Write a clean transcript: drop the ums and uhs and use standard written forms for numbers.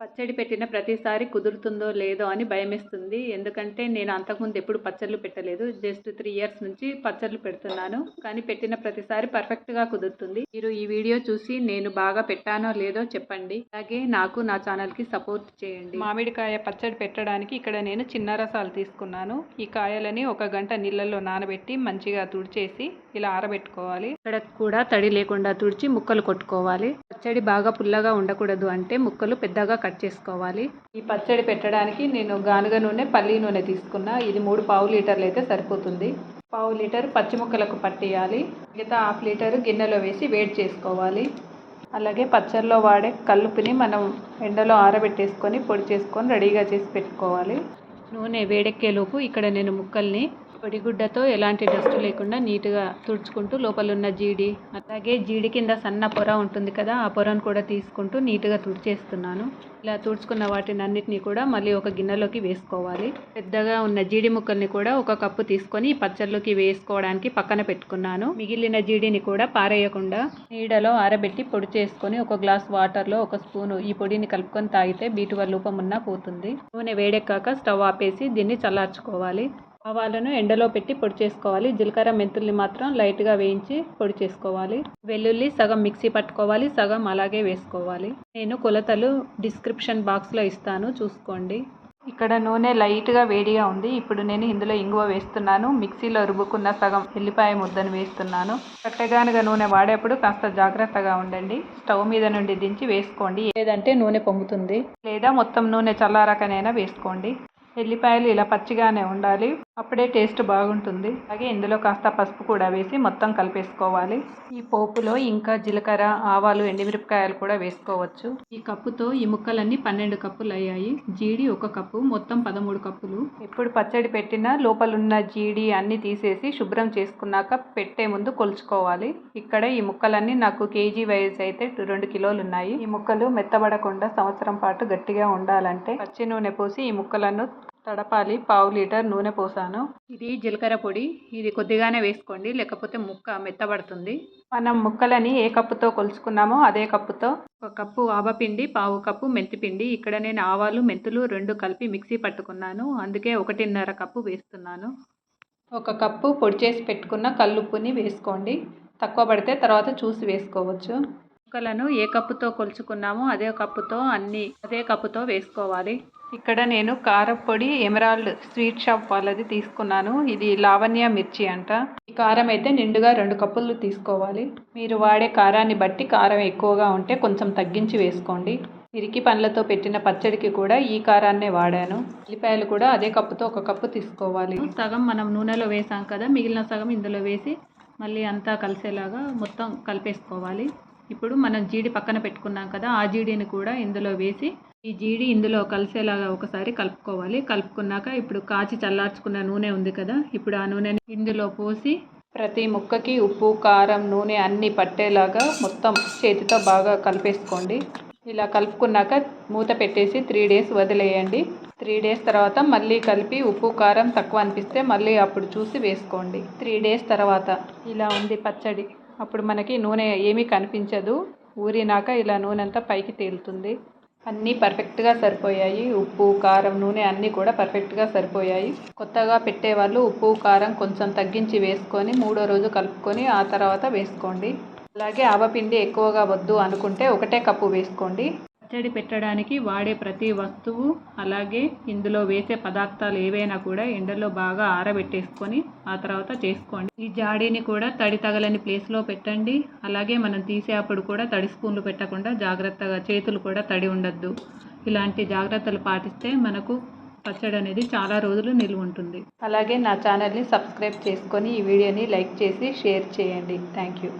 పచ్చడి పెట్టిన ప్రతిసారి కుదురుతుందో లేదో అని భయమేస్తుంది. ఎందుకంటే నేను అంతకుముందు ఎప్పుడు పచ్చళ్ళు పెట్టలేదు. జస్ట్ 3 ఇయర్స్ నుంచి పచ్చళ్ళు పెడుతున్నాను. కానీ పెట్టిన ప్రతిసారి పర్ఫెక్ట్‌గా కుదురుతుంది. మీరు ఈ వీడియో చూసి నేను బాగా పెట్టానో లేదో చెప్పండి. అలాగే నాకు నా ఛానల్‌కి సపోర్ట్ చేయండి. మామిడికాయ పచ్చడి పెట్టడానికి ఇక్కడ నేను చిన్న రసాలు తీసుకున్నాను. ఈ కాయలని 1 గంట నీళ్ళల్లో నానబెట్టి మంచిగా తుడిచేసి ఇలా ఆరబెట్టుకోవాలి. ఇక్కడ కూడా తడి లేకుండా తుడిచి ముక్కలు కొట్టుకోవాలి. పచ్చడి బాగా పుల్లగా ఉండకూడదు అంటే ముక్కలు పెద్దగా కట్ చేసుకోవాలి. ఈ పచ్చడి పెట్టడానికి నేను గానుగ నూనె, పల్లి నూనె తీసుకున్నా. ఇది 3 పావు లీటర్లు అయితే సరిపోతుంది. పావు లీటర్ పచ్చి ముక్కలకు పట్టేయాలి. మిగతా హాఫ్ లీటర్ గిన్నెలో వేసి వేడి చేసుకోవాలి. అలాగే పచ్చడిలో వాడే కల్లుపుని మనం ఎండలో ఆరబెట్టేసుకొని పొడి చేసుకొని రెడీగా చేసి పెట్టుకోవాలి. నూనె వేడెక్కేలోపు ఇక్కడ నేను ముక్కల్ని పొడిగుడ్డతో ఎలాంటి డస్ట్ లేకుండా నీట్గా తుడుచుకుంటూ లోపల ఉన్న జీడి, అలాగే జీడి కింద సన్న పొర ఉంటుంది కదా, ఆ పొరను కూడా తీసుకుంటూ నీట్గా తుడిచేస్తున్నాను. ఇలా తుడుచుకున్న వాటిని అన్నిటినీ కూడా మళ్ళీ ఒక గిన్నెలోకి వేసుకోవాలి. పెద్దగా ఉన్న జీడి ముక్కల్ని కూడా 1 కప్పు తీసుకొని పచ్చళ్ళలోకి వేసుకోవడానికి పక్కన పెట్టుకున్నాను. మిగిలిన జీడిని కూడా పారేయకుండా నీడలో ఆరబెట్టి పొడి చేసుకొని 1 గ్లాస్ వాటర్లో 1 స్పూను ఈ పొడిని కలుపుకొని తాగితే బీటువ లోపమున్నా పోతుంది. నూనె వేడెక్కాక స్టవ్ ఆపేసి దీన్ని చల్లార్చుకోవాలి. ఆవాలను ఎండలో పెట్టి పొడి చేసుకోవాలి. జీలకర్ర మెంతుల్ని మాత్రం లైట్గా వేయించి పొడి చేసుకోవాలి. వెల్లుల్లి సగం మిక్సీ పట్టుకోవాలి, సగం అలాగే వేసుకోవాలి. నేను కొలతలు డిస్క్రిప్షన్ బాక్స్లో ఇస్తాను, చూసుకోండి. ఇక్కడ నూనె లైట్గా వేడిగా ఉంది. ఇప్పుడు నేను ఇందులో ఇంగువ వేస్తున్నాను. మిక్సీలో రుబ్బుకున్న సగం ఎల్లిపాయ ముద్దను వేస్తున్నాను. కట్టెగానుగ నూనె వాడేప్పుడు కాస్త జాగ్రత్తగా ఉండండి. స్టవ్ మీద నుండి దించి వేసుకోండి, లేదంటే నూనె పొంగుతుంది. లేదా మొత్తం నూనె చల్లారాకనైనా వేసుకోండి. ఎల్లిపాయలు ఇలా పచ్చిగానే ఉండాలి, అప్పుడే టేస్ట్ బాగుంటుంది. అలాగే ఇందులో కాస్త పసుపు కూడా వేసి మొత్తం కలిపేసుకోవాలి. ఈ పోపులో ఇంకా జీలకర్ర, ఆవాలు, ఎండుమిరపకాయలు కూడా వేసుకోవచ్చు. ఈ కప్పుతో ఈ ముక్కలన్నీ 12 కప్పులు అయ్యాయి. జీడి 1 కప్పు, మొత్తం 13 కప్పులు. ఎప్పుడు పచ్చడి పెట్టినా లోపలున్న జీడి అన్నీ తీసేసి శుభ్రం చేసుకున్నాక పెట్టే ముందు కొలుచుకోవాలి. ఇక్కడ ఈ ముక్కలన్నీ నాకు కేజీ వైజ్ అయితే 2 కిలోలు ఉన్నాయి. ఈ ముక్కలు మెత్తబడకుండా సంవత్సరం పాటు గట్టిగా ఉండాలంటే పచ్చి నూనె పోసి ఈ ముక్కలను తడపాలి. పావు లీటర్ నూనె పోసాను. ఇది జీలకర్ర పొడి, ఇది కొద్దిగానే వేసుకోండి, లేకపోతే ముక్క మెత్తబడుతుంది. మనం ముక్కలని ఏ కప్పుతో కొలుచుకున్నామో అదే కప్పుతో 1 కప్పు ఆవపిండి, పావు కప్పు మెంతిపిండి. ఇక్కడ నేను ఆవాలు, మెంతులు 2 కలిపి మిక్సీ పట్టుకున్నాను, అందుకే 1.5 కప్పు వేస్తున్నాను. 1 కప్పు పొడి చేసి పెట్టుకున్న కల్లుప్పుని వేసుకోండి. తక్కువ పడితే తర్వాత చూసి వేసుకోవచ్చు. ముక్కలను ఏ కప్పుతో కొలుచుకున్నామో అదే కప్పుతో వేసుకోవాలి. ఇక్కడ నేను కారపొడి ఎమరాల్డ్ స్వీట్ షాప్ వాళ్ళది తీసుకున్నాను. ఇది లావణ్య మిర్చి అంట. ఈ కారం అయితే నిండుగా 2 కప్పులు తీసుకోవాలి. మీరు వాడే కారాన్ని బట్టి కారం ఎక్కువగా ఉంటే కొంచెం తగ్గించి వేసుకోండి. పిరికి పండ్లతో పెట్టిన పచ్చడికి కూడా ఈ కారాన్నే వాడాను. ఉల్లిపాయలు కూడా అదే కప్పుతో 1 కప్పు తీసుకోవాలి. సగం మనం నూనెలో వేసాం కదా, మిగిలిన సగం ఇందులో వేసి మళ్ళీ అంతా కలిసేలాగా మొత్తం కలిపేసుకోవాలి. ఇప్పుడు మనం జీడి పక్కన పెట్టుకున్నాం కదా, ఆ జీడిని కూడా ఇందులో వేసి ఈ జీడి ఇందులో కలిసేలాగా ఒకసారి కలుపుకోవాలి. కలుపుకున్నాక ఇప్పుడు కాచి చల్లార్చుకున్న నూనె ఉంది కదా, ఇప్పుడు ఆ నూనెని ఇందులో పోసి ప్రతి ముక్కకి ఉప్పు, కారం, నూనె అన్నీ పట్టేలాగా మొత్తం చేతితో బాగా కలిపేసుకోండి. ఇలా కలుపుకున్నాక మూత పెట్టేసి 3 డేస్ వదిలేయండి. 3 డేస్ తర్వాత మళ్ళీ కలిపి ఉప్పు, కారం తక్కువ అనిపిస్తే మళ్ళీ అప్పుడు చూసి వేసుకోండి. 3 డేస్ తర్వాత ఇలా ఉంది పచ్చడి. అప్పుడు మనకి నూనె ఏమీ కనిపించదు. ఊరినాక ఇలా నూనె అంతా పైకి తేలుతుంది. అన్నీ పర్ఫెక్ట్గా సరిపోయాయి. ఉప్పు, కారం, నూనె అన్నీ కూడా పర్ఫెక్ట్గా సరిపోయాయి. కొత్తగా పెట్టేవాళ్ళు ఉప్పు, కారం కొంచెం తగ్గించి వేసుకొని 3వ రోజు కలుపుకొని ఆ తర్వాత వేసుకోండి. అలాగే ఆవపిండి ఎక్కువగా వద్దు అనుకుంటే 1 కప్పు వేసుకోండి. పచ్చడి పెట్టడానికి వాడే ప్రతి వస్తువు, అలాగే ఇందులో వేసే పదార్థాలు ఏవైనా కూడా ఎండలో బాగా ఆరబెట్టేసుకొని ఆ తర్వాత చేసుకోండి. ఈ జాడీని కూడా తడి తగలని ప్లేస్లో పెట్టండి. అలాగే మనం తీసేటప్పుడు కూడా తడి స్పూన్లు పెట్టకుండా జాగ్రత్తగా, చేతులు కూడా తడి ఉండద్దు. ఇలాంటి జాగ్రత్తలు పాటిస్తే మనకు పచ్చడి అనేది చాలా రోజులు నిలువ ఉంటుంది. అలాగే నా ఛానల్ని సబ్స్క్రైబ్ చేసుకొని ఈ వీడియోని లైక్ చేసి షేర్ చేయండి. Thank you.